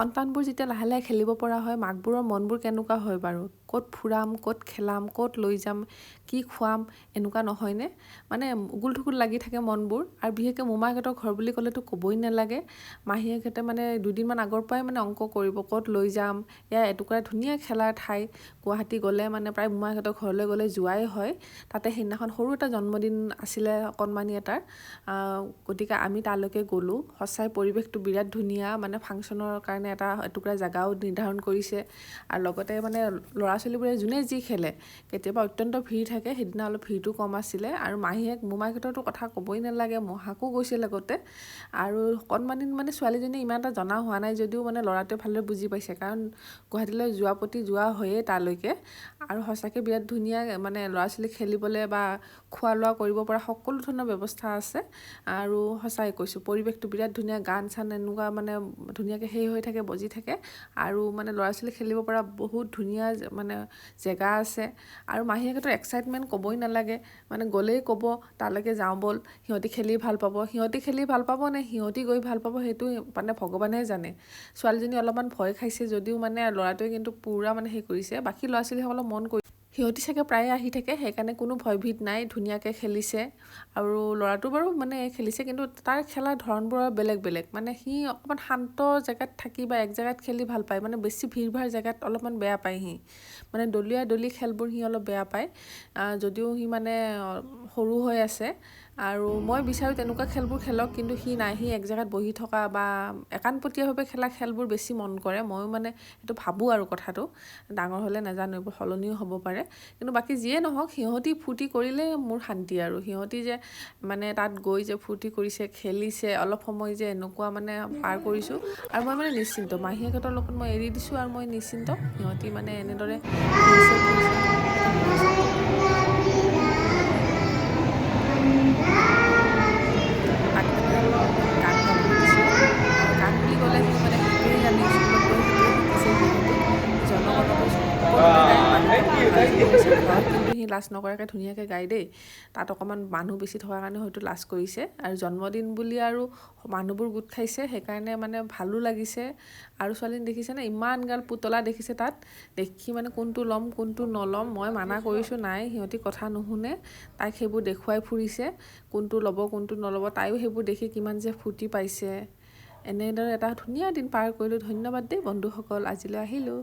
সন্তানবোৰ যেতিয়া লাহে লাহে খেলিব পৰা হয়, মাকবোৰৰ মনবোৰ কেনেকুৱা হয় বাৰু? ক'ত ফুৰাম, ক'ত খেলাম, ক'ত লৈ যাম, কি খুৱাম, এনেকুৱা নহয়নে? মানে উগুল থুগুল লাগি থাকে মনবোৰ। আৰু বিশেষকৈ মোমাইকহঁতৰ ঘৰ বুলি ক'লেতো ক'বই নালাগে। মাহীয়েকহঁতে মানে দুদিনমান আগৰ পৰাই মানে অংক কৰিব, ক'ত লৈ যাম। এয়া এটুকুৰা ধুনীয়া খেলাৰ ঠাই। গুৱাহাটী গ'লে মানে প্ৰায় মোমাইকহঁতৰ ঘৰলৈ গ'লে যোৱাই হয়। তাতে সেইদিনাখন সৰু এটা জন্মদিন আছিলে অকণমানি এটাৰ। গতিকে আমি তালৈকে গ'লোঁ। সঁচাই পৰিৱেশটো বিৰাট ধুনীয়া, মানে ফাংচনৰ কাৰণে এটা এটুকুৰা জেগাও নিৰ্ধাৰণ কৰিছে। আৰু লগতে মানে ল'ৰা ছোৱালীবোৰে যোনে যি খেলে, কেতিয়াবা অত্যন্ত ভিৰ থাকে, সেইদিনা অলপ ভিৰটো কম আছিলে। আৰু মোমাইকহঁতৰতো কথা ক'বই নালাগে, মহাকো গৈছে লগতে। আৰু অকণমানি মানে ছোৱালীজনী ইমান এটা জনা হোৱা নাই যদিও মানে ল'ৰাটোৱে ভালদৰে বুজি পাইছে, কাৰণ গুৱাহাটীলৈ যোৱা হয়েই তালৈকে। আৰু সঁচাকৈ বিৰাট ধুনীয়া, মানে ল'ৰা ছোৱালী খেলিবলৈ বা খোৱা লোৱা কৰিব পৰা সকলো ধৰণৰ ব্যৱস্থা আছে। আৰু সঁচাই কৈছোঁ, পৰিৱেশটো বিৰাট ধুনীয়া, গান চান এনেকুৱা মানে ধুনীয়াকৈ হৈ থাকে, বজি থাকে। আৰু মানে ল'ৰা ছোৱালী খেলিব পৰা বহুত ধুনীয়া মানে জেগা আছে। আৰু মাহীয়েকহঁতৰ এক্সাইটমেণ্ট ক'বই নালাগে, মানে গ'লেই ক'ব তালৈকে যাওঁ ব'ল, সিহঁতি খেলি ভাল পাব। সিহঁতি খেলি ভাল পাব নে সিহঁতি গৈ ভাল পাব, সেইটো মানে ভগৱানেহে জানে। ছোৱালীজনী অলপমান ভয় খাইছে যদিও মানে ল'ৰাটোৱে কিন্তু পূৰা মানে কৰিছে। বাকী ল'ৰা ছোৱালীসকলক মন কৰি সিহঁতি চাগে প্ৰায়ে আহি থাকে, সেইকাৰণে কোনো ভয়ভীত নাই, ধুনীয়াকৈ খেলিছে। আৰু ল'ৰাটো বাৰু মানে খেলিছে, কিন্তু তাৰ খেলাৰ ধৰণবোৰ বেলেগ বেলেগ। মানে সি অকণমান শান্ত জেগাত থাকি বা এক জেগাত খেলি ভাল পায়, মানে বেছি ভিৰ ভাৰ জেগাত অলপমান বেয়া পায় সি। মানে দলি খেলবোৰ সি অলপ বেয়া পায়, যদিও সি মানে সৰু হৈ আছে। আৰু মই বিচাৰোঁ তেনেকুৱা খেলবোৰ খেলক, কিন্তু সি নাই, সি এক জেগাত বহি থকা বা একাণপতীয়াভাৱে খেলা খেলবোৰ বেছি মন কৰে। ময়ো মানে সেইটো ভাবোঁ আৰু কথাটো, ডাঙৰ হ'লে নাজানো এইবোৰ সলনিও হ'ব পাৰে। কিন্তু বাকী যিয়ে নহওক, সিহঁতি ফূৰ্তি কৰিলে মোৰ শান্তি। আৰু সিহঁতি যে মানে তাত গৈ যে ফূৰ্তি কৰিছে, খেলিছে, অলপ সময় যে এনেকুৱা মানে পাৰ কৰিছোঁ। আৰু মই মানে নিশ্চিন্ত, মাহীয়েকহঁতৰ লগত মই এৰি দিছোঁ আৰু মই নিশ্চিন্ত, সিহঁতি মানে এনেদৰে ঘূৰিছে ফুৰিছে, সেইটো শুনিছোঁ। তাক মানে গান গাবলৈ দিছোঁ। আৰু গান বুলি ক'লে সি মানে সেইটোৱে জানে, স্কুলত গৈ সেইটোৱে শিকিছে। যিহেতু সি জনগণতো সকলোতে গায়, মালিকক হাজো কৰিছে ঘৰত, কিন্তু সি লাজ নকৰাকৈ ধুনীয়াকৈ গায় দেই। তাত অকণমান মানুহ বেছি থকাৰ কাৰণে হয়তো লাজ কৰিছে। আৰু জন্মদিন বুলি আৰু মানুহবোৰ গোট খাইছে, সেইকাৰণে মানে ভালো লাগিছে। আৰু ছোৱালীজনী দেখিছেনে, ইমান গাল পুতলা দেখিছে তাত। দেখি মানে কোনটো ল'ম কোনটো নল'ম, মই মানা কৰিছোঁ, নাই, সিহঁতি কথা নুশুনে। তাইক সেইবোৰ দেখুৱাই ফুৰিছে, কোনটো ল'ব কোনটো নল'ব। তাইও সেইবোৰ দেখি কিমান যে ফূৰ্তি পাইছে। এনেদৰে এটা ধুনীয়া দিন পাৰ কৰিলোঁ। ধন্যবাদ দেই বন্ধুসকল, আজিলৈ আহিলোঁ।